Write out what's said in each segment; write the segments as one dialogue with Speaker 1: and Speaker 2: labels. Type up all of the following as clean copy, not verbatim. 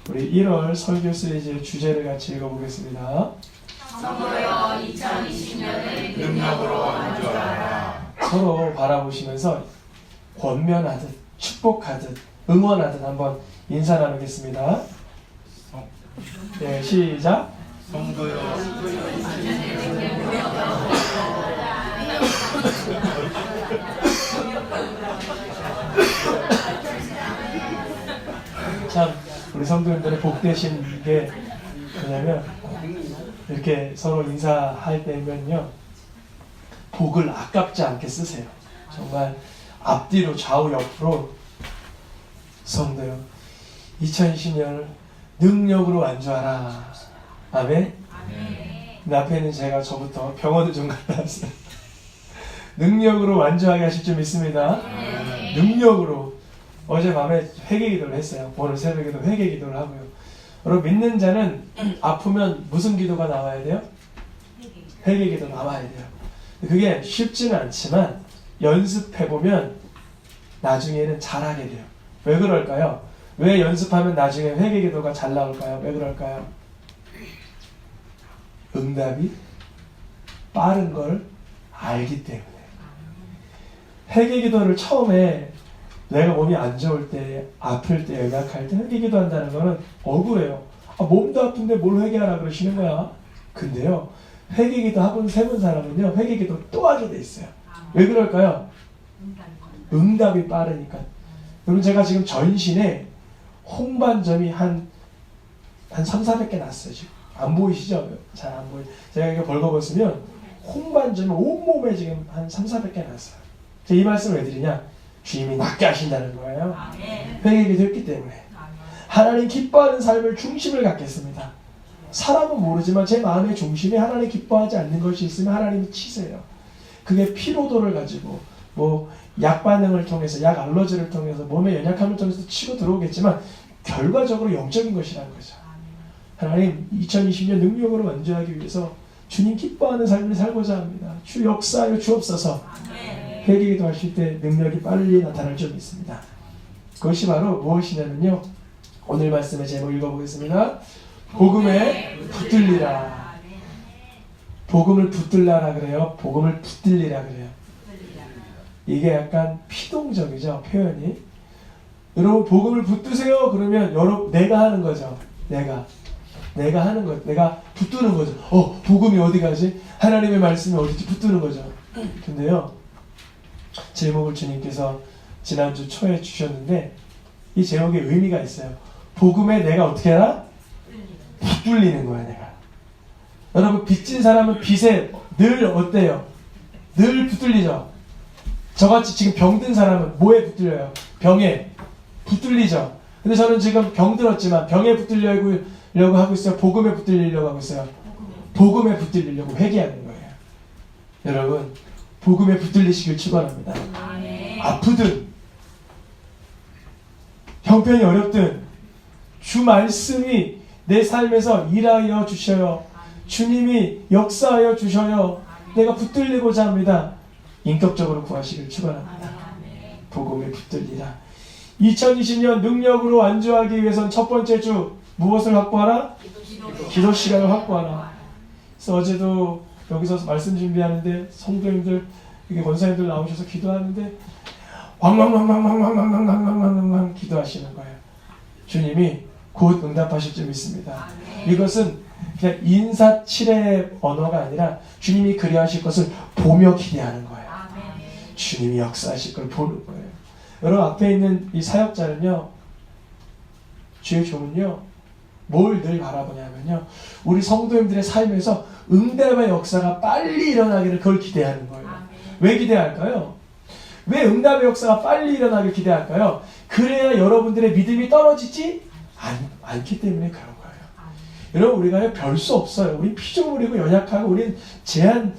Speaker 1: 우리 1월 설교 시리즈의 주제를 같이 읽어보겠습니다.
Speaker 2: 성도여 2020년을 능력으로 완주하라.
Speaker 1: 서로 바라보시면서 권면하듯 축복하듯 응원하듯 한번 인사 나누겠습니다. 네, 시작.
Speaker 3: 성도여
Speaker 1: 참 우리 성도님들의 복되신 게 뭐냐면 이렇게 서로 인사할 때면요 복을 아깝지 않게 쓰세요. 정말 앞뒤로 좌우 옆으로 성도요 2020년을 능력으로 완주하라. 아멘. 근데 앞에는 제가 저부터 병원을 좀 갔다 왔어요. 능력으로 완주하게 하실 줄 믿습니다. 능력으로. 어젯밤에 회개기도를 했어요. 오늘 새벽에도 회개기도를 하고요. 여러분 믿는 자는 아프면 무슨 기도가 나와야 돼요? 회개기도 나와야 돼요. 그게 쉽지는 않지만 연습해보면 나중에는 잘하게 돼요. 왜 그럴까요? 왜 연습하면 나중에 회개기도가 잘 나올까요? 왜 그럴까요? 응답이 빠른 걸 알기 때문에. 회개기도를 처음에 내가 몸이 안 좋을 때, 아플 때, 연약할 때 회개기도 한다는 거는 억울해요. 몸도 아픈데 뭘 회개하라 그러시는 거야? 근데요, 회개기도 하고 세본 사람은요, 회개기도 또 하게 돼 있어요. 왜 그럴까요? 응답이 빠르니까. 여러분, 제가 지금 전신에 홍반점이 한 3,400개 났어요, 지금. 안 보이시죠? 잘 안 보이죠? 제가 이거 벌거벗으면 홍반점이 온몸에 지금 한 3,400개 났어요. 제가 이 말씀을 왜 드리냐? 주님이 낫게 하신다는 거예요. 회개기도 했기 때문에. 하나님 기뻐하는 삶을 중심을 갖겠습니다. 사람은 모르지만 제 마음의 중심에 하나님 기뻐하지 않는 것이 있으면 하나님이 치세요. 그게 피로도를 가지고 약 반응을 통해서, 약 알러지를 통해서, 몸의 연약함을 통해서 치고 들어오겠지만 결과적으로 영적인 것이라는 거죠. 하나님 2020년 능력으로 완주하기 위해서 주님 기뻐하는 삶을 살고자 합니다. 주 역사하여 주옵소서. 회개기도 하실 때 능력이 빨리 나타날 줄 믿습니다. 그것이 바로 무엇이냐면요, 오늘 말씀의 제목 읽어보겠습니다. 복음에 붙들리라. 복음을 붙들라라 그래요. 복음을 붙들리라 그래요. 이게 약간 피동적이죠, 표현이. 여러분 복음을 붙드세요 그러면 여러분 내가 하는 거죠. 내가 하는 거, 내가 붙드는 거죠. 복음이 어디 가지? 하나님의 말씀이 어디지? 붙드는 거죠. 근데요, 제목을 주님께서 지난주 초에 주셨는데 이 제목에 의미가 있어요. 복음에 내가 어떻게 하라? 붙들리는 거야, 내가. 여러분 빚진 사람은 빚에 늘 어때요? 늘 붙들리죠. 저같이 지금 병든 사람은 뭐에 붙들려요? 병에 붙들리죠. 근데 저는 지금 병들었지만 병에 붙들려고 하고 있어요? 복음에 붙들리려고 하고 있어요? 복음에 붙들리려고 회개하는 거예요. 여러분 복음에 붙들리시길 축원합니다. 아프든 형편이 어렵든 주 말씀이 내 삶에서 일하여 주셔요. 주님이 역사하여 주셔요. 내가 붙들리고자 합니다. 인격적으로 구하시길 축원합니다. 복음에 붙들리라. 2020년 능력으로 완주하기 위해서는 첫 번째 주 무엇을 확보하라? 기도 시간을 확보하라. 그래서 어제도 여기서 말씀 준비하는데 성도님들, 이게 권사님들 나오셔서 기도하는데 왕왕왕왕왕왕왕왕왕왕왕 기도하시는 거예요. 주님이 곧 응답하실 줄 믿습니다. 이것은 그냥 인사치레 언어가 아니라 주님이 그리하실 것을 보며 기대하는 거예요. 주님이 역사하실 걸 보는 거예요. 여러분 앞에 있는 이 사역자는요, 주의 종은요, 뭘 늘 바라보냐면요, 우리 성도님들의 삶에서 응답의 역사가 빨리 일어나기를 그걸 기대하는 거예요. 왜 기대할까요? 왜 응답의 역사가 빨리 일어나길 기대할까요? 그래야 여러분들의 믿음이 떨어지지 않기 때문에 그런 거예요. 여러분 우리가 별 수 없어요. 우리 피조물이고 연약하고 우리는 제한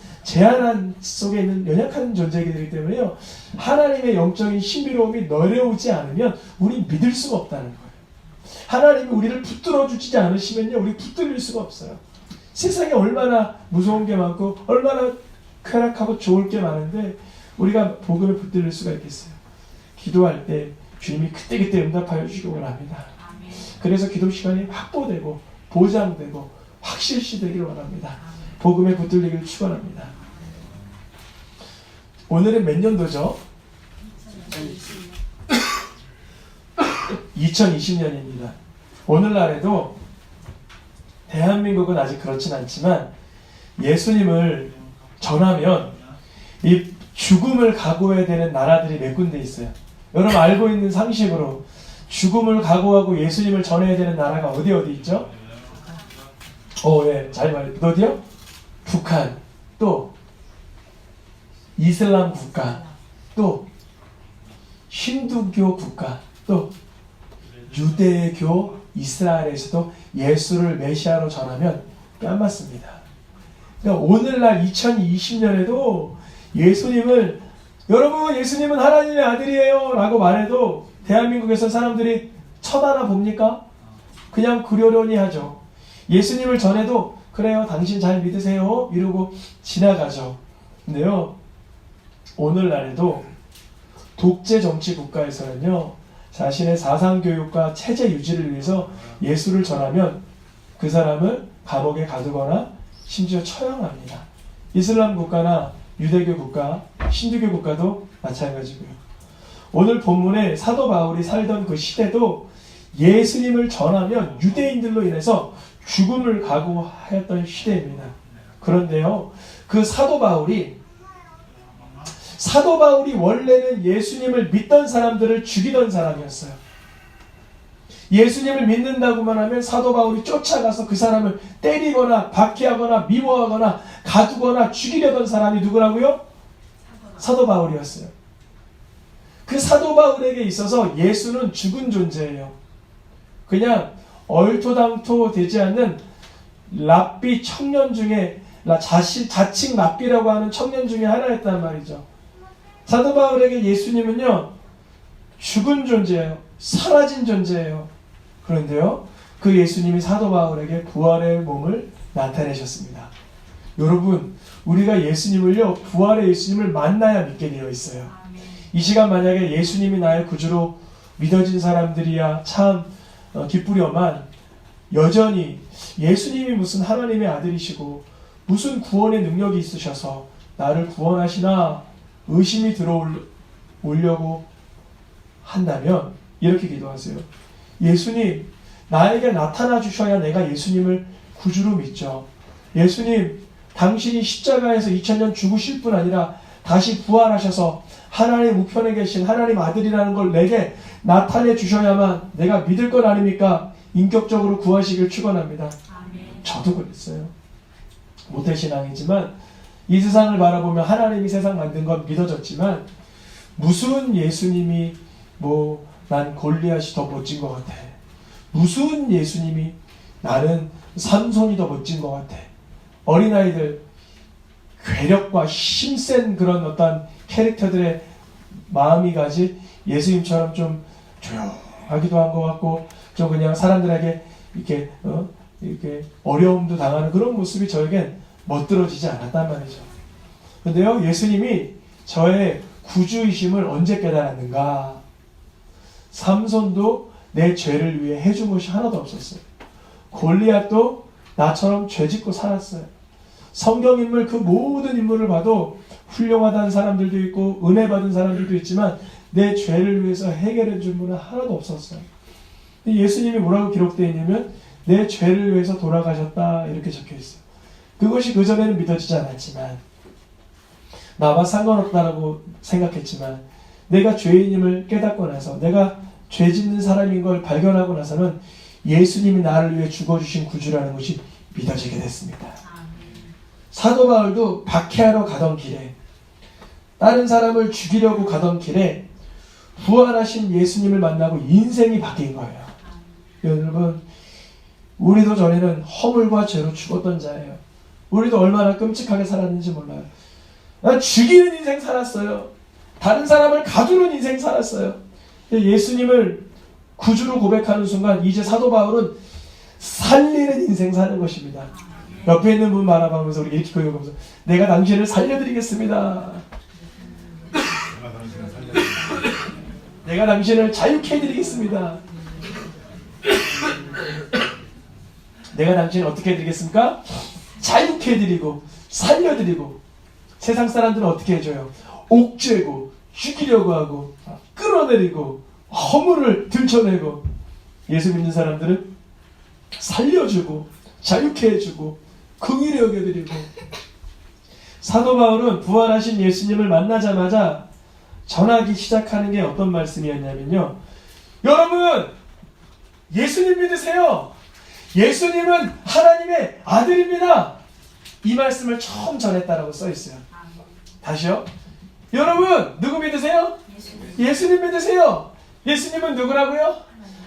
Speaker 1: 속에 있는 연약한 존재이기 때문에요. 하나님의 영적인 신비로움이 내려오지 않으면 우리 믿을 수가 없다는 거예요. 하나님이 우리를 붙들어 주지 않으시면요, 우리 붙들릴 수가 없어요. 세상에 얼마나 무서운 게 많고 얼마나 쾌락하고 좋을 게 많은데 우리가 복음에 붙들릴 수가 있겠어요. 기도할 때 주님이 그때그때 응답하여 주시기 원합니다. 그래서 기도 시간이 확보되고 보장되고 확실시되기를 원합니다. 복음에 붙들리기를 축원합니다. 오늘은 몇 년도죠? 2020년입니다. 오늘날에도 대한민국은 아직 그렇진 않지만 예수님을 전하면 이 죽음을 각오해야 되는 나라들이 몇 군데 있어요. 여러분 알고 있는 상식으로 죽음을 각오하고 예수님을 전해야 되는 나라가 어디 있죠? 예, 잘 말해요. 어디요? 북한, 또 이슬람 국가, 또 힌두교 국가, 또 유대교 이스라엘에서도 예수를 메시아로 전하면 뺨맞습니다. 그러니까 오늘날 2020년에도 예수님을 여러분 예수님은 하나님의 아들이에요 라고 말해도 대한민국에서 사람들이 쳐다나 봅니까? 그냥 그러려니 하죠. 예수님을 전해도 그래요 당신 잘 믿으세요 이러고 지나가죠. 근데요 오늘날에도 독재 정치 국가에서는요 자신의 사상교육과 체제 유지를 위해서 예수를 전하면 그 사람을 감옥에 가두거나 심지어 처형합니다. 이슬람 국가나 유대교 국가, 힌두교 국가도 마찬가지고요. 오늘 본문에 사도 바울이 살던 그 시대도 예수님을 전하면 유대인들로 인해서 죽음을 각오하였던 시대입니다. 그런데요, 그 사도 바울이 원래는 예수님을 믿던 사람들을 죽이던 사람이었어요. 예수님을 믿는다고만 하면 사도 바울이 쫓아가서 그 사람을 때리거나 박해하거나 미워하거나 가두거나 죽이려던 사람이 누구라고요? 사도 바울이었어요. 그 사도 바울에게 있어서 예수는 죽은 존재예요. 그냥 얼토당토 되지 않는 랍비 청년 중에 자칭 랍비라고 하는 청년 중에 하나였단 말이죠. 사도 바울에게 예수님은요 죽은 존재예요. 사라진 존재예요. 그런데요 그 예수님이 사도 바울에게 부활의 몸을 나타내셨습니다. 여러분 우리가 예수님을요 부활의 예수님을 만나야 믿게 되어 있어요. 이 시간 만약에 예수님이 나의 구주로 믿어진 사람들이야 참 기쁘려만 여전히 예수님이 무슨 하나님의 아들이시고 무슨 구원의 능력이 있으셔서 나를 구원하시나 의심이 들어오려고 한다면 이렇게 기도하세요. 예수님 나에게 나타나 주셔야 내가 예수님을 구주로 믿죠. 예수님 당신이 십자가에서 2000년 죽으실 뿐 아니라 다시 부활하셔서 하나님 우편에 계신 하나님 아들이라는 걸 내게 나타내 주셔야만 내가 믿을 것 아닙니까? 인격적으로 구하시길 축원합니다.
Speaker 2: 아멘.
Speaker 1: 저도 그랬어요. 모태신앙이지만 이 세상을 바라보면 하나님이 세상 만든 건 믿어졌지만 무슨 예수님이 난 골리앗이 더 멋진 것 같아. 무슨 예수님이 나는 삼손이 더 멋진 것 같아. 어린아이들 괴력과 힘센 그런 어떤 캐릭터들의 마음이 가지 예수님처럼 좀 조용하기도 한 것 같고 좀 그냥 사람들에게 이렇게 어려움도 당하는 그런 모습이 저에겐 멋들어지지 않았단 말이죠. 근데요 예수님이 저의 구주이심을 언제 깨달았는가? 삼손도 내 죄를 위해 해준 것이 하나도 없었어요. 골리앗도 나처럼 죄짓고 살았어요. 성경 인물 그 모든 인물을 봐도 훌륭하다는 사람들도 있고 은혜 받은 사람들도 있지만 내 죄를 위해서 해결해 준 분은 하나도 없었어요. 예수님이 뭐라고 기록되어 있냐면 내 죄를 위해서 돌아가셨다 이렇게 적혀 있어요. 그것이 그전에는 믿어지지 않았지만 나와 상관없다라고 생각했지만 내가 죄인임을 깨닫고 나서 내가 죄 짓는 사람인 걸 발견하고 나서는 예수님이 나를 위해 죽어주신 구주라는 것이 믿어지게 됐습니다. 사도 바울도 박해하러 가던 길에 다른 사람을 죽이려고 가던 길에 부활하신 예수님을 만나고 인생이 바뀐 거예요. 여러분 우리도 전에는 허물과 죄로 죽었던 자예요. 우리도 얼마나 끔찍하게 살았는지 몰라요. 난 죽이는 인생 살았어요. 다른 사람을 가두는 인생 살았어요. 예수님을 구주로 고백하는 순간 이제 사도 바울은 살리는 인생 사는 것입니다. 옆에 있는 분 바라보면서 우리 이렇게 고백하면서 내가 당신을 살려드리겠습니다. 내가 당신을 자유케 해드리겠습니다. 내가 당신을 어떻게 해드리겠습니까? 자유케 해드리고 살려드리고. 세상 사람들은 어떻게 해줘요? 옥죄고 죽이려고 하고 끌어내리고 허물을 들춰내고. 예수 믿는 사람들은 살려주고 자유케 해주고 긍휼히 여겨드리고. 사도 바울은 부활하신 예수님을 만나자마자 전하기 시작하는 게 어떤 말씀이었냐면요, 여러분 예수님 믿으세요. 예수님은 하나님의 아들입니다. 이 말씀을 처음 전했다라고 써 있어요. 다시요. 여러분 누구 믿으세요? 예수님 믿으세요. 예수님은 누구라고요?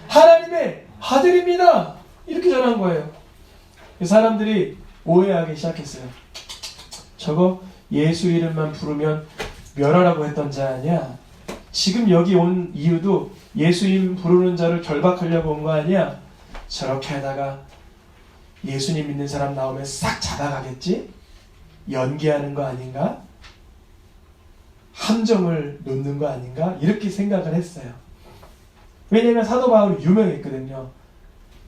Speaker 1: 하나님의 아들입니다. 이렇게 전한 거예요. 사람들이 오해하기 시작했어요. 저거 예수 이름만 부르면 멸하라고 했던 자 아니야? 지금 여기 온 이유도 예수 이름 부르는 자를 결박하려고 온 거 아니야? 저렇게 하다가 예수님 믿는 사람 나오면 싹 잡아가겠지? 연기하는 거 아닌가? 함정을 놓는 거 아닌가? 이렇게 생각을 했어요. 왜냐하면 사도 바울이 유명했거든요.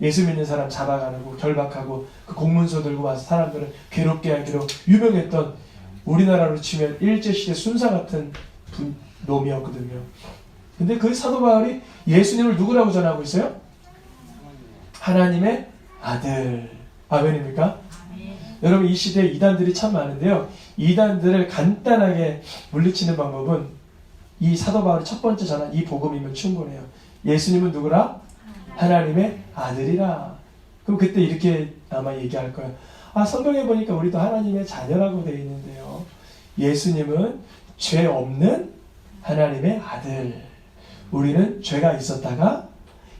Speaker 1: 예수 믿는 사람 잡아가고 결박하고 그 공문서 들고 와서 사람들을 괴롭게 하기로 유명했던, 우리나라로 치면 일제시대 순사 같은 놈이었거든요. 근데 그 사도 바울이 예수님을 누구라고 전하고 있어요? 하나님의 아들. 아멘입니까? 여러분 이 시대에 이단들이 참 많은데요, 이단들을 간단하게 물리치는 방법은 이 사도 바울이 첫 번째 전한 이 복음이면 충분해요. 예수님은 누구라? 하나님의 아들이라. 그럼 그때 이렇게 아마 얘기할 거예요. 아, 성경에 보니까 우리도 하나님의 자녀라고 되어 있는데요, 예수님은 죄 없는 하나님의 아들. 우리는 죄가 있었다가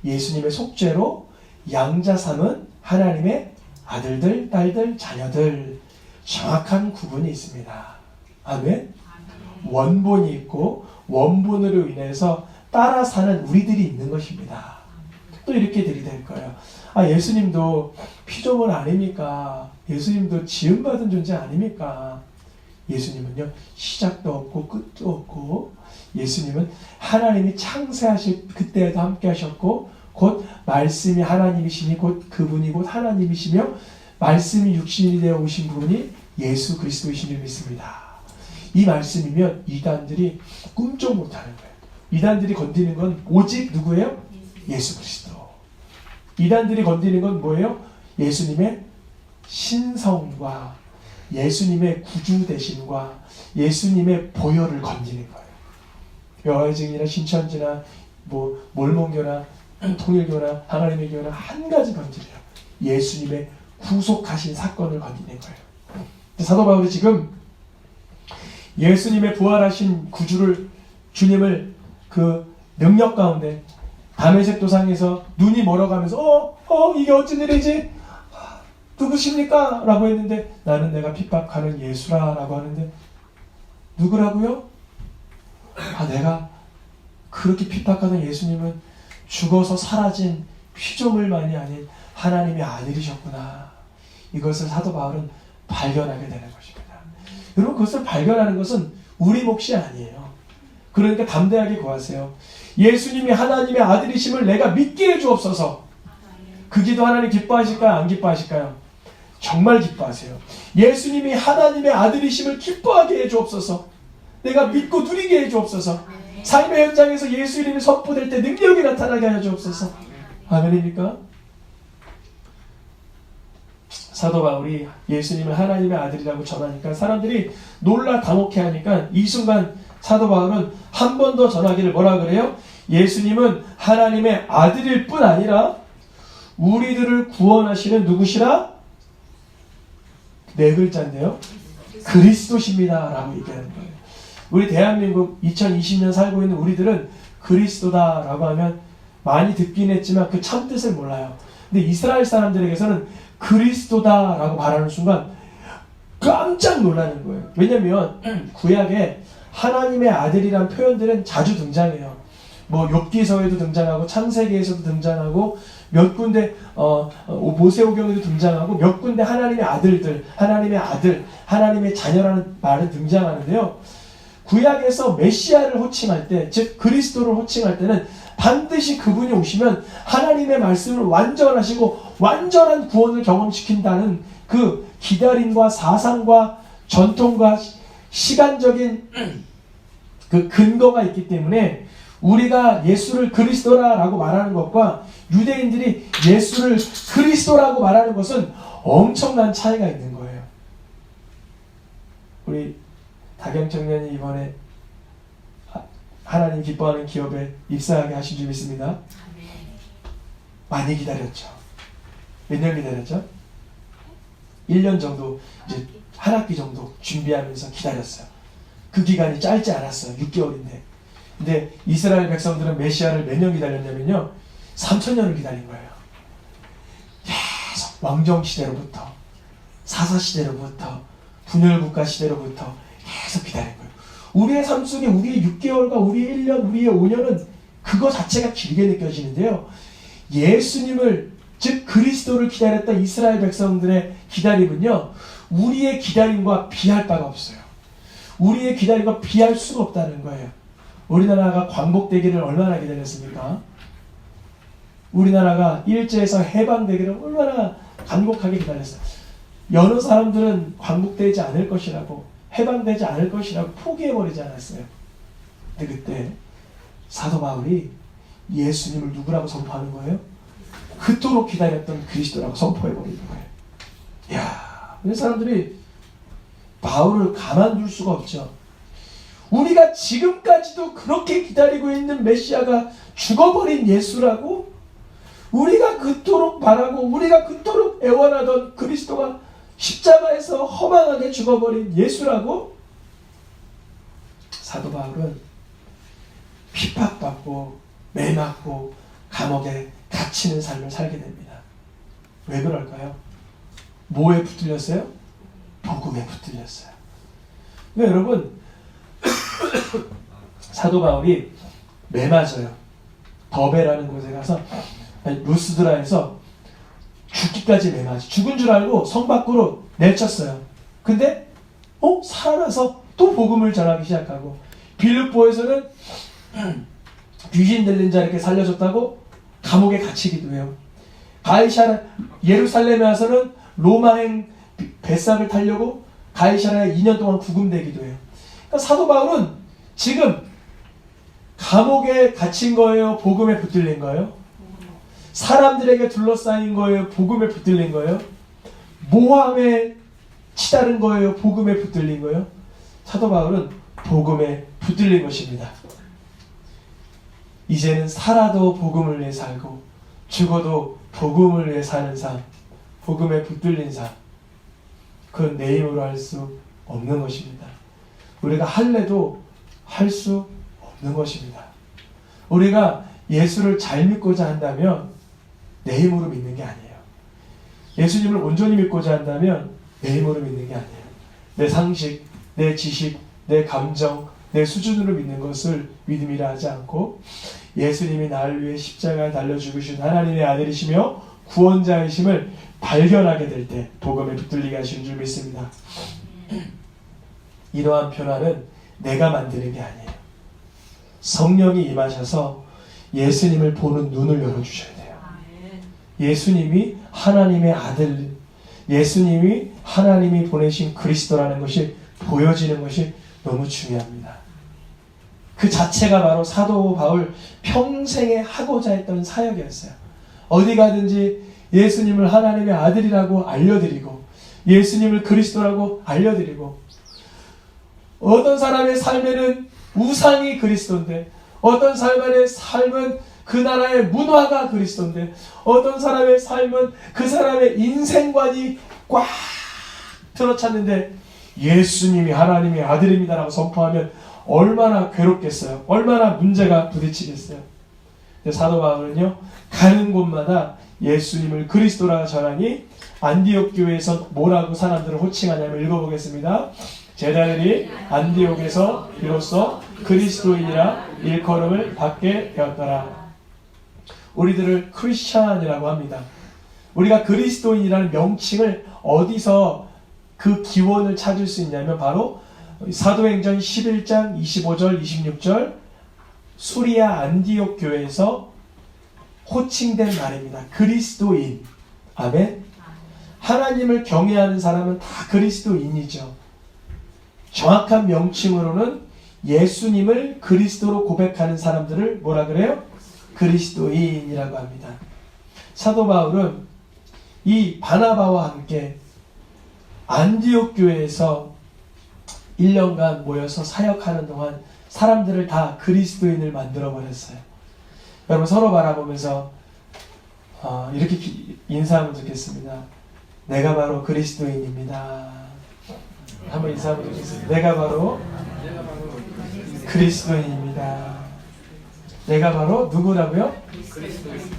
Speaker 1: 예수님의 속죄로 양자 삼은 하나님의 아들들, 딸들, 자녀들. 정확한 구분이 있습니다. 아멘. 원본이 있고 원본으로 인해서 따라 사는 우리들이 있는 것입니다. 또 이렇게 들이댈 거예요. 아, 예수님도 피조물 아닙니까? 예수님도 지음받은 존재 아닙니까? 예수님은요, 시작도 없고 끝도 없고, 예수님은 하나님이 창세하실 그때에도 함께 하셨고, 곧 말씀이 하나님이시니 곧 그분이 곧 하나님이시며, 말씀이 육신이 되어 오신 분이 예수 그리스도이신 줄 믿습니다. 이 말씀이면 이단들이 꿈쩍 못하는 거예요. 이단들이 건드리는 건 오직 누구예요? 예수 그리스도. 이단들이 건드리는 건 뭐예요? 예수님의 신성과 예수님의 구주 되심과 예수님의 보혈을 건드리는 거예요. 여화증이나 신천지나 뭐 몰몬교나 통일교나 하나님의 교회나 한 가지 건드려요. 예수님의 구속하신 사건을 건드리는 거예요. 사도 바울이 지금 예수님의 부활하신 구주를, 주님을 그 능력 가운데 다메섹 도상에서 눈이 멀어가면서 이게 어쩐 일이지? 누구십니까? 라고 했는데, 나는 내가 핍박하는 예수라 라고 하는데, 누구라고요? 아, 내가 그렇게 핍박하던 예수님은 죽어서 사라진 피조물만이 아닌 하나님의 아들이셨구나. 이것을 사도 바울은 발견하게 되는 것입니다. 여러분, 그것을 발견하는 것은 우리 몫이 아니에요. 그러니까 담대하게 구하세요. 예수님이 하나님의 아들이심을 내가 믿게 해주옵소서. 그 기도 하나님 기뻐하실까요? 안 기뻐하실까요? 정말 기뻐하세요. 예수님이 하나님의 아들이심을 기뻐하게 해주옵소서. 내가 믿고 누리게 해주옵소서. 삶의 현장에서 예수 이름이 선포될 때 능력이 나타나게 하여 주옵소서. 아멘입니까? 사도 바울이 예수님을 하나님의 아들이라고 전하니까 사람들이 놀라 당혹해 하니까 이 순간 사도 바울은 한 번 더 전하기를 뭐라 그래요? 예수님은 하나님의 아들일 뿐 아니라 우리들을 구원하시는 누구시라? 네 글자인데요, 그리스도십니다 라고 얘기하는 거예요. 우리 대한민국 2020년 살고 있는 우리들은 그리스도다 라고 하면 많이 듣긴 했지만 그 참뜻을 몰라요. 근데 이스라엘 사람들에게서는 그리스도다 라고 말하는 순간 깜짝 놀라는 거예요. 왜냐면 구약에 하나님의 아들이란 표현들은 자주 등장해요. 뭐 욥기서에도 등장하고 창세기에서도 등장하고 몇 군데 모세오경에도 등장하고 몇 군데 하나님의 아들들, 하나님의 아들, 하나님의 자녀라는 말은 등장하는데요. 구약에서 메시아를 호칭할 때, 즉 그리스도를 호칭할 때는 반드시 그분이 오시면 하나님의 말씀을 완전하시고 완전한 구원을 경험시킨다는 그 기다림과 사상과 전통과 시간적인 그 근거가 있기 때문에 우리가 예수를 그리스도라고 말하는 것과 유대인들이 예수를 그리스도라고 말하는 것은 엄청난 차이가 있는 거예요. 우리 다경 청년이 이번에 하나님 기뻐하는 기업에 입사하게 하신 줄 믿습니다. 많이 기다렸죠. 몇 년 기다렸죠? 1년 정도, 이제 한 학기 정도 준비하면서 기다렸어요. 그 기간이 짧지 않았어요. 6개월인데. 근데 이스라엘 백성들은 메시아를 몇 년 기다렸냐면요, 3000년을 기다린 거예요. 계속 왕정 시대로부터, 사사 시대로부터, 분열국가 시대로부터 계속 기다린 거예요. 우리의 삶 속에 우리의 6개월과 우리의 1년, 우리의 5년은 그거 자체가 길게 느껴지는데요. 예수님을, 즉 그리스도를 기다렸던 이스라엘 백성들의 기다림은요, 우리의 기다림과 비할 바가 없어요. 우리의 기다림과 비할 수가 없다는 거예요. 우리나라가 광복되기를 얼마나 기다렸습니까? 우리나라가 일제에서 해방되기를 얼마나 간곡하게 기다렸어요. 여느 사람들은 광복되지 않을 것이라고, 해방되지 않을 것이라고 포기해버리지 않았어요. 근데 그때 사도 바울이 예수님을 누구라고 선포하는 거예요? 그토록 기다렸던 그리스도라고 선포해버리는 거예요. 이야, 이 사람들이 바울을 가만둘 수가 없죠. 우리가 지금까지도 그렇게 기다리고 있는 메시아가 죽어버린 예수라고? 우리가 그토록 바라고 우리가 그토록 애원하던 그리스도가 십자가에서 허망하게 죽어버린 예수라고? 사도 바울은 핍박받고 매맞고 감옥에 갇히는 삶을 살게 됩니다. 왜 그럴까요? 뭐에 붙들렸어요? 복음에 붙들렸어요. 그러니까 여러분, 사도 바울이 매맞아요. 더베라는 곳에 가서, 루스드라에서 죽기까지 매맞아. 죽은 줄 알고 성 밖으로 내쳤어요. 근데 살아나서 또 복음을 전하기 시작하고, 빌립보에서는 귀신 들린 자 이렇게 살려줬다고 감옥에 갇히기도 해요. 예루살렘에 와서는 로마행 뱃삭을 타려고 가이사랴에 2년 동안 구금되기도 해요. 그러니까 사도 바울은 지금 감옥에 갇힌 거예요? 복음에 붙들린 거예요? 사람들에게 둘러싸인 거예요? 복음에 붙들린 거예요? 모함에 치달은 거예요? 복음에 붙들린 거예요? 사도 바울은 복음에 붙들린 것입니다. 이제는 살아도 복음을 위해 살고 죽어도 복음을 위해 사는 삶, 복음에 붙들린 삶, 그건 내 힘으로 할 수 없는 것입니다. 우리가 할래도 할 수 없는 것입니다. 우리가 예수를 잘 믿고자 한다면 내 힘으로 믿는 게 아니에요. 예수님을 온전히 믿고자 한다면 내 힘으로 믿는 게 아니에요. 내 상식, 내 지식, 내 감정, 내 수준으로 믿는 것을 믿음이라 하지 않고 예수님이 나를 위해 십자가에 달려 죽으신 하나님의 아들이시며 구원자이심을 발견하게 될 때 복음에 붙들리게 하시는 줄 믿습니다. 이러한 변화는 내가 만드는 게 아니에요. 성령이 임하셔서 예수님을 보는 눈을 열어주셔야 돼요. 예수님이 하나님의 아들, 예수님이 하나님이 보내신 그리스도라는 것이 보여지는 것이 너무 중요합니다. 그 자체가 바로 사도 바울 평생에 하고자 했던 사역이었어요. 어디 가든지 예수님을 하나님의 아들이라고 알려드리고 예수님을 그리스도라고 알려드리고, 어떤 사람의 삶에는 우상이 그리스도인데 어떤 사람의 삶은 그 나라의 문화가 그리스도인데 어떤 사람의 삶은 그 사람의 인생관이 꽉 들어찼는데 예수님이 하나님의 아들입니다라고 선포하면 얼마나 괴롭겠어요. 얼마나 문제가 부딪히겠어요. 근데 사도 바울은요, 가는 곳마다 예수님을 그리스도라 전하니 안디옥 교회에서 뭐라고 사람들을 호칭하냐면 읽어보겠습니다. 제자들이 안디옥에서 비로소 그리스도인이라 일컬음을 받게 되었더라. 우리들을 크리스찬이라고 합니다. 우리가 그리스도인이라는 명칭을 어디서 그 기원을 찾을 수 있냐면 바로 사도행전 11장 25절 26절 수리아 안디옥 교회에서 호칭된 말입니다. 그리스도인. 아멘. 하나님을 경외하는 사람은 다 그리스도인이죠. 정확한 명칭으로는 예수님을 그리스도로 고백하는 사람들을 뭐라 그래요? 그리스도인이라고 합니다. 사도 바울은 이 바나바와 함께 안디옥 교회에서 1년간 모여서 사역하는 동안 사람들을 다 그리스도인을 만들어 버렸어요. 여러분 서로 바라보면서 이렇게 인사하면 좋겠습니다. 내가 바로 그리스도인입니다. 한번 인사하면 좋겠습니다. 내가 바로 그리스도인입니다. 내가 바로 누구라고요?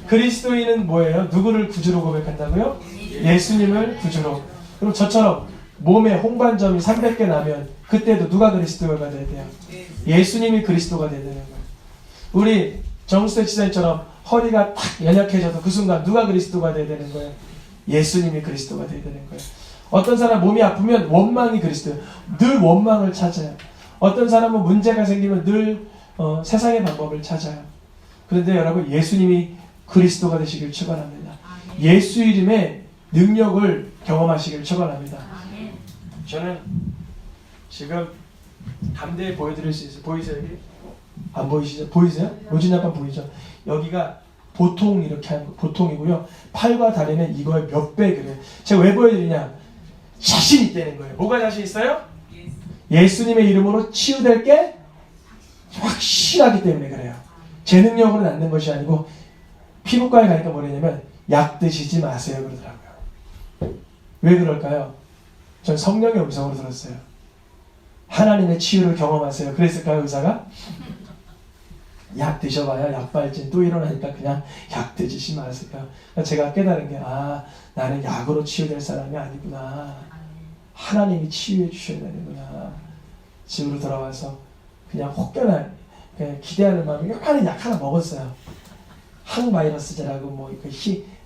Speaker 1: 그리스도인은 뭐예요? 누구를 구주로 고백한다고요? 예수님을 구주로. 그럼 저처럼 몸에 홍반점이 300개 나면 그때도 누가 그리스도가 돼야 돼요? 예수님이 그리스도가 돼야 되는 거예요. 우리 정수태 지사님처럼 허리가 탁 연약해져도 그 순간 누가 그리스도가 돼야 되는 거예요? 예수님이 그리스도가 돼야 되는 거예요. 어떤 사람 몸이 아프면 원망이 그리스도예요. 늘 원망을 찾아요. 어떤 사람은 문제가 생기면 늘 세상의 방법을 찾아요. 그런데 여러분 예수님이 그리스도가 되시길 축원합니다. 예수 이름의 능력을 경험하시길 축원합니다. 저는 지금 담대히 보여드릴 수 있어요. 보이세요 여기? 안 보이시죠? 보이세요? 로진아빠 보이죠? 여기가 보통 이렇게 하는 거 보통이고요. 팔과 다리는 이거의 몇 배 그래요. 제가 왜 보여드리냐? 자신 있다는 거예요. 뭐가 자신 있어요? 예수님의 이름으로 치유될 게 확실하기 때문에 그래요. 제 능력으로 낫는 것이 아니고 피부과에 가니까 뭐냐면 약 드시지 마세요 그러더라고요. 왜 그럴까요? 전 성령의 음성으로 들었어요. 하나님의 치유를 경험하세요. 그랬을까요 의사가? 약 드셔봐야 약발진 또 일어나니까 그냥 약 드시지 마세요. 제가 깨달은 게 나는 약으로 치유될 사람이 아니구나. 하나님이 치유해 주셔야 되는구나. 집으로 돌아와서 그냥 혹여나 그냥 기대하는 마음에 요만한 약 하나 먹었어요. 항바이러스제라고 뭐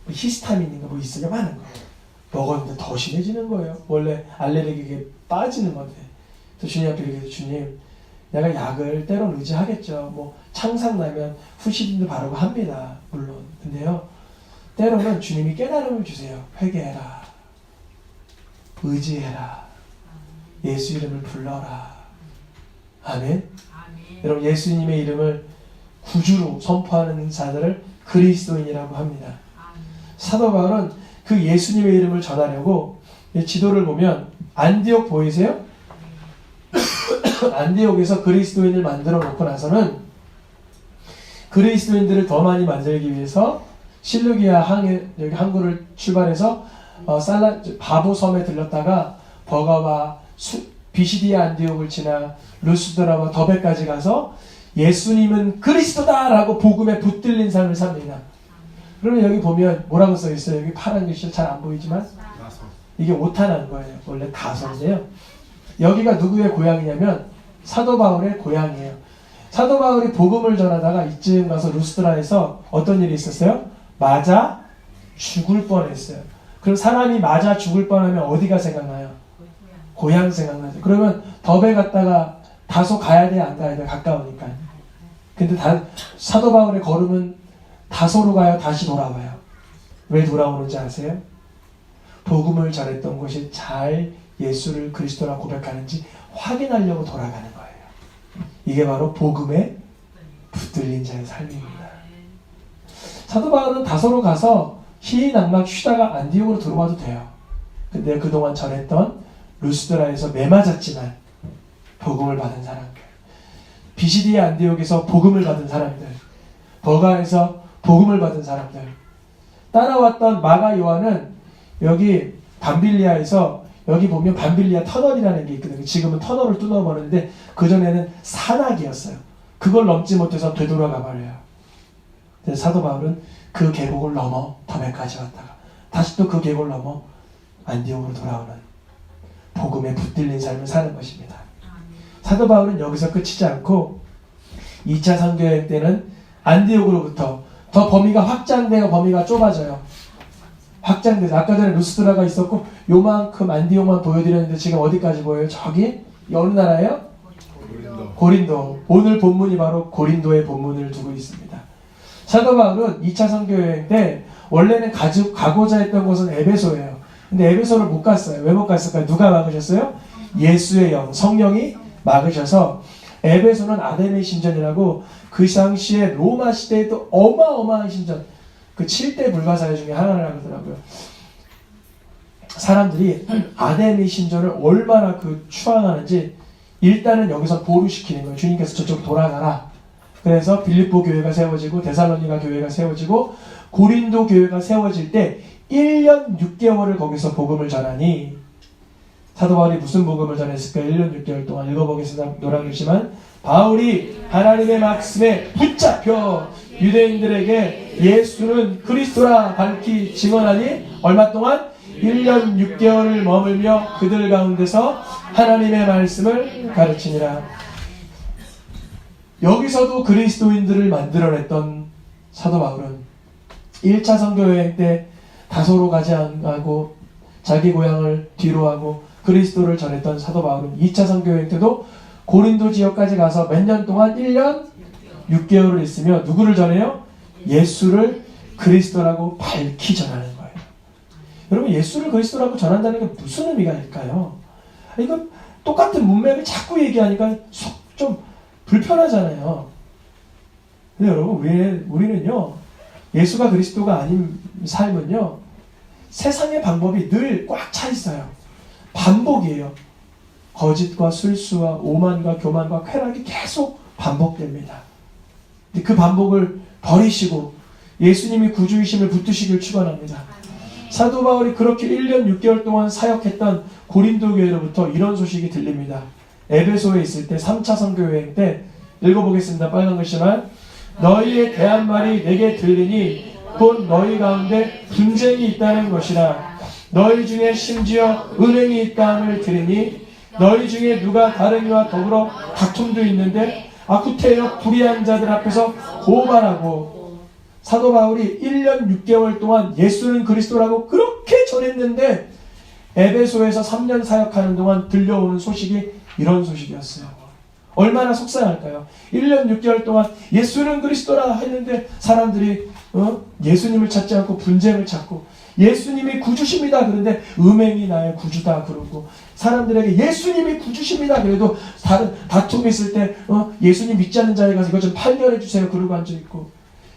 Speaker 1: 히스타민인가 뭐 있어요. 요만한 거 먹었는데 더 심해지는 거예요. 원래 알레르기에 빠지는 건데. 또 주님 앞에 얘기해서 주님 내가 약을 때론 의지하겠죠. 뭐 창상 나면 후시딘도 바르고 합니다. 물론. 근데요. 때로는 주님이 깨달음을 주세요. 회개해라. 의지해라. 예수 이름을 불러라. 아멘. 여러분 예수님의 이름을 구주로 선포하는 자들을 그리스도인이라고 합니다. 사도 바울은 그 예수님의 이름을 전하려고 지도를 보면 안디옥 보이세요? 안디옥에서 그리스도인을 만들어 놓고 나서는 그리스도인들을 더 많이 만들기 위해서 실루기아 여기 항구를 출발해서 바보 섬에 들렀다가 버가와 비시디아 안디옥을 지나 루스드라와 더베까지 가서 예수님은 그리스도다라고 복음에 붙들린 삶을 삽니다. 그러면 여기 보면 뭐라고 써 있어요? 여기 파란 글씨 잘 안 보이지만 이게 오타난 거예요. 원래 다섯인데요. 여기가 누구의 고향이냐면 사도 바울의 고향이에요. 사도 바울이 복음을 전하다가 이쯤 가서 루스드라에서 어떤 일이 있었어요? 맞아 죽을 뻔했어요. 그럼 사람이 맞아 죽을 뻔하면 어디가 생각나요? 고향 생각나죠. 그러면 더베 갔다가 다소 가야 돼, 안 가야 돼? 가까우니까. 근데 사도 바울의 걸음은 다소로 가요, 다시 돌아와요. 왜 돌아오는지 아세요? 복음을 전했던 것이 잘 예수를 그리스도라 고백하는지 확인하려고 돌아가는 거예요. 이게 바로 복음에 붙들린 자의 삶입니다. 사도 바울은 다소로 가서 희희낙낙 쉬다가 안디옥으로 들어와도 돼요. 근데 그동안 전했던 루스드라에서 매맞았지만 복음을 받은 사람들, 비시디아 안디옥에서 복음을 받은 사람들, 버가에서 복음을 받은 사람들, 따라왔던 마가 요한은 여기 밤빌리아에서 여기 보면 밤빌리아 터널이라는 게 있거든요. 지금은 터널을 뚫어버렸는데 그전에는 산악이었어요. 그걸 넘지 못해서 되돌아가 버려요. 그래서 사도 바울은 그 계곡을 넘어 더베까지 왔다가 다시 또 그 계곡을 넘어 안디옥으로 돌아오는 복음에 붙들린 삶을 사는 것입니다. 사도 바울은 여기서 끝이지 않고 2차 선교여행 때는 안디옥으로부터 더 범위가 확장되고 범위가 좁아져요. 확장돼서 아까 전에 루스드라가 있었고 요만큼 안디옥만 보여드렸는데 지금 어디까지 보여요? 저기 어느 나라예요? 고린도. 오늘 본문이 바로 고린도의 본문을 두고 있습니다. 사도 바울은 2차 선교 여행 때 원래는 가고자 했던 곳은 에베소예요. 근데 에베소를 못 갔어요. 왜 못 갔을까요? 누가 막으셨어요? 예수의 영, 성령이 막으셔서 에베소는 아데미 신전이라고 그 당시에 로마 시대에 또 어마어마한 신전, 그 7대 불가사의 중에 하나라고 하더라고요. 사람들이 아데미 신전을 얼마나 추앙하는지 일단은 여기서 보류시키는 거예요. 주님께서 저쪽 돌아가라. 그래서 빌립보 교회가 세워지고 데살로니가 교회가 세워지고 고린도 교회가 세워질 때 1년 6개월을 거기서 복음을 전하니, 사도 바울이 무슨 복음을 전했을까? 1년 6개월 동안 읽어보겠습니다. 노란글씨만. 바울이 하나님의 말씀에 붙잡혀 유대인들에게 예수는 그리스도라 밝히 증언하니 얼마 동안? 1년 6개월을 머물며 그들 가운데서 하나님의 말씀을 가르치니라. 여기서도 그리스도인들을 만들어냈던 사도 바울은 1차 선교여행 때 다소로 가지 않고 자기 고향을 뒤로 하고 그리스도를 전했던 사도 바울은 2차 선교여행 때도 고린도 지역까지 가서 몇 년 동안 1년 6개월을 있으며 누구를 전해요? 예수를 그리스도라고 밝히 전하는 거예요. 여러분, 예수를 그리스도라고 전한다는 게 무슨 의미가 있을까요? 이거 똑같은 문맥을 자꾸 얘기하니까 좀 불편하잖아요. 근데 여러분, 우리는요, 예수가 그리스도가 아닌 삶은요, 세상의 방법이 늘 꽉 차 있어요. 반복이에요. 거짓과 술수와 오만과 교만과 쾌락이 계속 반복됩니다. 근데 그 반복을 버리시고 예수님이 구주이심을 붙드시길 축원합니다. 사도 바울이 그렇게 1년 6개월 동안 사역했던 고린도 교회로부터 이런 소식이 들립니다. 에베소에 있을 때 3차 선교여행 때 읽어보겠습니다. 빨간 글씨만. 너희에 대한 말이 내게 들리니 곧 너희 가운데 분쟁이 있다는 것이라. 너희 중에 심지어 은행이 있다함을 들으니 너희 중에 누가 다른 이와 더불어 다툼도 있는데 구태여 불의한 자들 앞에서 고발하고. 사도 바울이 1년 6개월 동안 예수는 그리스도라고 그렇게 전했는데 에베소에서 3년 사역하는 동안 들려오는 소식이 이런 소식이었어요. 얼마나 속상할까요? 1년 6개월 동안 예수는 그리스도라 했는데 사람들이 예수님을 찾지 않고 분쟁을 찾고, 예수님이 구주십니다 그런데 음행이 나의 구주다 그러고, 사람들에게 예수님이 구주십니다 그래도 다툼이 있을 때 예수님 믿지 않는 자에 가서 이것 좀 판결해 주세요 그러고 앉아있고,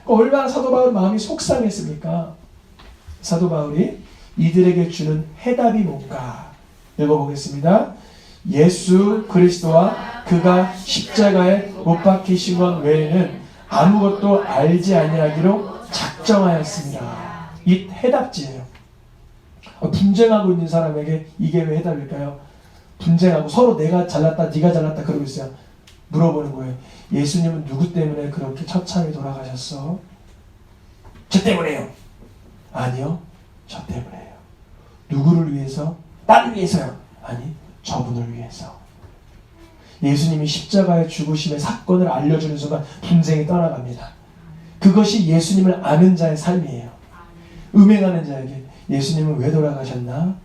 Speaker 1: 얼마나 사도 바울 마음이 속상했습니까? 사도 바울이 이들에게 주는 해답이 뭔가 읽어보겠습니다. 예수 그리스도와 그가 십자가에 못 박히신 것 외에는 아무것도 알지 아니하기로 작정하였습니다. 이 해답지예요. 분쟁하고 있는 사람에게 이게 왜 해답일까요? 분쟁하고 서로 내가 잘났다 네가 잘났다 그러고 있어요. 물어보는 거예요. 예수님은 누구 때문에 그렇게 처참히 돌아가셨어? 저 때문에요. 아니요, 저 때문에요. 누구를 위해서? 나를 위해서요. 아니, 저분을 위해서. 예수님이 십자가의 죽으심의 사건을 알려주는 순간 분쟁이 떠나갑니다. 그것이 예수님을 아는 자의 삶이에요. 음행하는 자에게 예수님은 왜 돌아가셨나?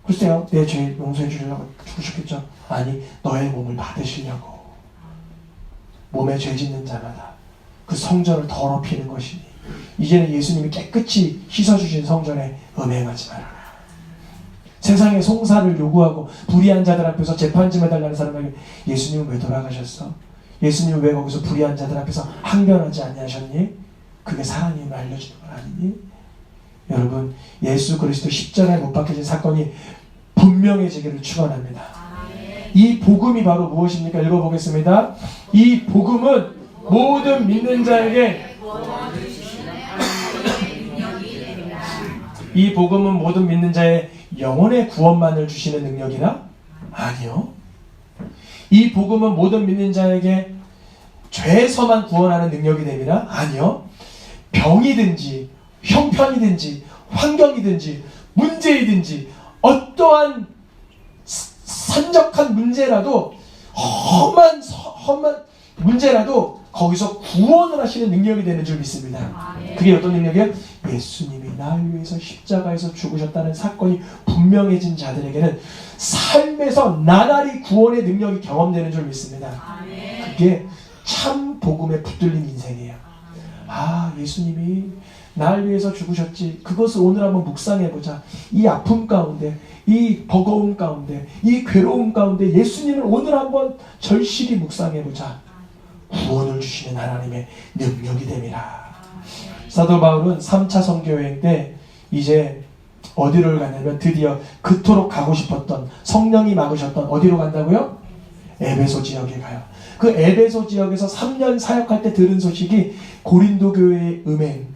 Speaker 1: 글쎄요, 내 죄 용서해 주려고 죽으셨겠죠? 아니, 너의 몸을 받으시려고. 몸에 죄 짓는 자마다 그 성전을 더럽히는 것이니 이제는 예수님이 깨끗이 씻어주신 성전에 음행하지 말아라. 세상의 송사를 요구하고 불의한 자들 앞에서 재판 좀 해달라는 사람에게 예수님은 왜 돌아가셨어? 예수님은 왜 거기서 불의한 자들 앞에서 항변하지 아니하셨니? 그게 사랑임을 알려주는 건 아니니? 여러분, 예수 그리스도 십자가에 못 박혀진 사건이 분명해지기를 축원합니다. 이 복음이 바로 무엇입니까? 읽어보겠습니다. 이 복음은 모든 믿는 자에게 이 복음은 모든 믿는 자의 영혼의 구원만을 주시는 능력이나? 아니요. 이 복음은 모든 믿는 자에게 죄에서만 구원하는 능력이 됩니다. 아니요. 병이든지 형편이든지 환경이든지 문제이든지 어떠한 산적한 문제라도 험한 문제라도 거기서 구원을 하시는 능력이 되는 줄 믿습니다. 그게 어떤 능력이에요? 예수님이 예수님이 나를 위해서 십자가에서 죽으셨다는 사건이 분명해진 자들에게는 삶에서 나날이 구원의 능력이 경험되는 줄 믿습니다. 그게 참 복음에 붙들린 인생이에요. 아, 예수님이 날 위해서 죽으셨지. 그것을 오늘 한번 묵상해보자. 이 아픔 가운데, 이 버거움 가운데, 이 괴로움 가운데 예수님을 오늘 한번 절실히 묵상해보자. 구원을 주시는 하나님의 능력이 됨이라. 사도 바울은 3차 선교여행 때 이제 어디를 가냐면 드디어 그토록 가고 싶었던, 성령이 막으셨던 어디로 간다고요? 에베소 지역에 가요. 그 에베소 지역에서 3년 사역할 때 들은 소식이 고린도 교회의 음행,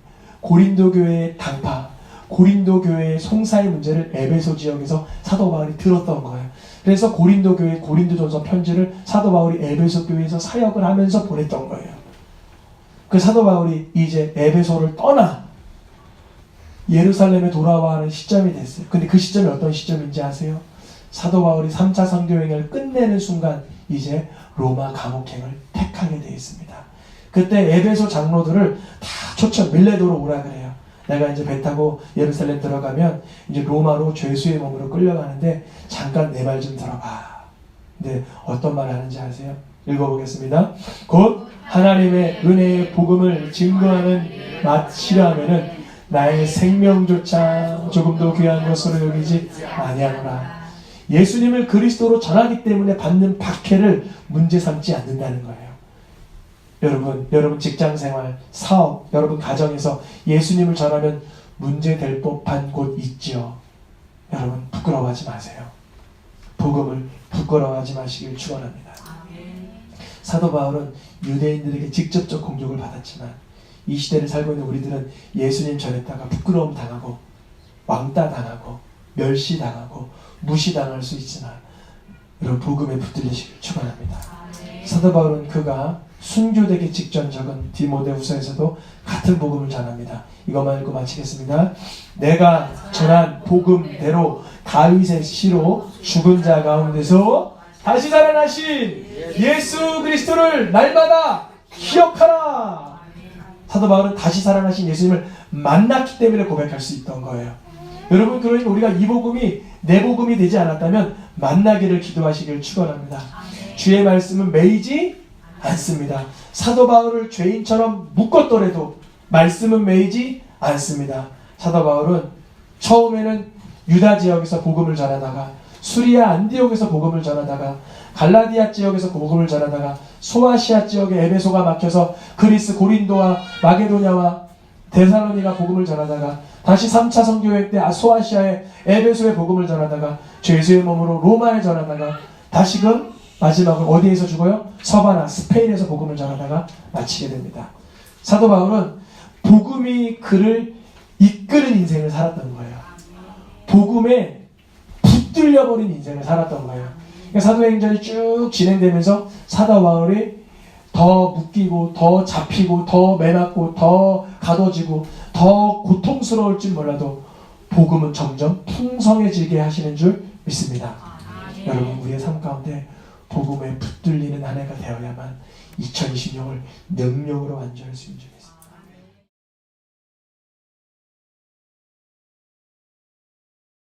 Speaker 1: 고린도 교회의 당파, 고린도 교회의 송사의 문제를 에베소 지역에서 사도 바울이 들었던 거예요. 그래서 고린도 교회 고린도전서 편지를 사도 바울이 에베소 교회에서 사역을 하면서 보냈던 거예요. 그 사도 바울이 이제 에베소를 떠나 예루살렘에 돌아와 하는 시점이 됐어요. 근데 그 시점이 어떤 시점인지 아세요? 사도 바울이 3차 선교여행을 끝내는 순간 이제 로마 감옥행을 택하게 되어 있습니다. 그때 에베소 장로들을 다 초청 밀레도로 오라 그래요. 내가 이제 배 타고 예루살렘 들어가면 이제 로마로 죄수의 몸으로 끌려가는데 잠깐 내 말 좀 들어봐. 근데 어떤 말 하는지 아세요? 읽어보겠습니다. 곧 하나님의 은혜의 복음을 증거하는 마치려 하면은 나의 생명조차 조금도 귀한 것으로 여기지 아니하노라. 예수님을 그리스도로 전하기 때문에 받는 박해를 문제 삼지 않는다는 거예요. 여러분 직장생활, 사업, 여러분 가정에서 예수님을 전하면 문제될 법한 곳 있죠. 여러분 부끄러워하지 마세요. 복음을 부끄러워하지 마시길 축원합니다. 사도 바울은 유대인들에게 직접적 공격을 받았지만 이 시대를 살고 있는 우리들은 예수님 전했다가 부끄러움 당하고 왕따 당하고 멸시당하고 무시당할 수 있지만 여러분 복음에 붙들리시길 축원합니다. 사도 바울은 그가 순교되기 직전 적은 디모데후서에서도 같은 복음을 전합니다. 이것만 읽고 마치겠습니다. 내가 전한 복음대로 다윗의 씨로 죽은 자 가운데서 다시 살아나신 예수 그리스도를 날마다 기억하라. 사도 바울은 다시 살아나신 예수님을 만났기 때문에 고백할 수 있던 거예요. 여러분 그러니까 우리가 이 복음이 내 복음이 되지 않았다면 만나기를 기도하시길 축원합니다. 주의 말씀은 매이지 않습니다. 사도 바울을 죄인처럼 묶었더라도 말씀은 매이지 않습니다. 사도 바울은 처음에는 유다 지역에서 복음을 전하다가 수리아 안디옥에서 복음을 전하다가 갈라디아 지역에서 복음을 전하다가 소아시아 지역에 에베소가 막혀서 그리스 고린도와 마게도냐와 데살로니가 복음을 전하다가 다시 3차 선교여행 때 소아시아의 에베소에 복음을 전하다가 죄수의 몸으로 로마에 전하다가 다시금 마지막으로 어디에서 죽어요? 서바나 스페인에서 복음을 전하다가 마치게 됩니다. 사도 바울은 복음이 그를 이끄는 인생을 살았던 거예요. 복음에 붙들려버린 인생을 살았던 거예요. 그러니까 사도행전이 쭉 진행되면서 사도 바울이 더 묶이고 더 잡히고 더 매맞고 더 가둬지고 더 고통스러울지 몰라도 복음은 점점 풍성해지게 하시는 줄 믿습니다. 여러분 우리의 삶 가운데 복음에 붙들리는 한 해가 되어야만 2026을 능력으로 완주할 수 있는 줄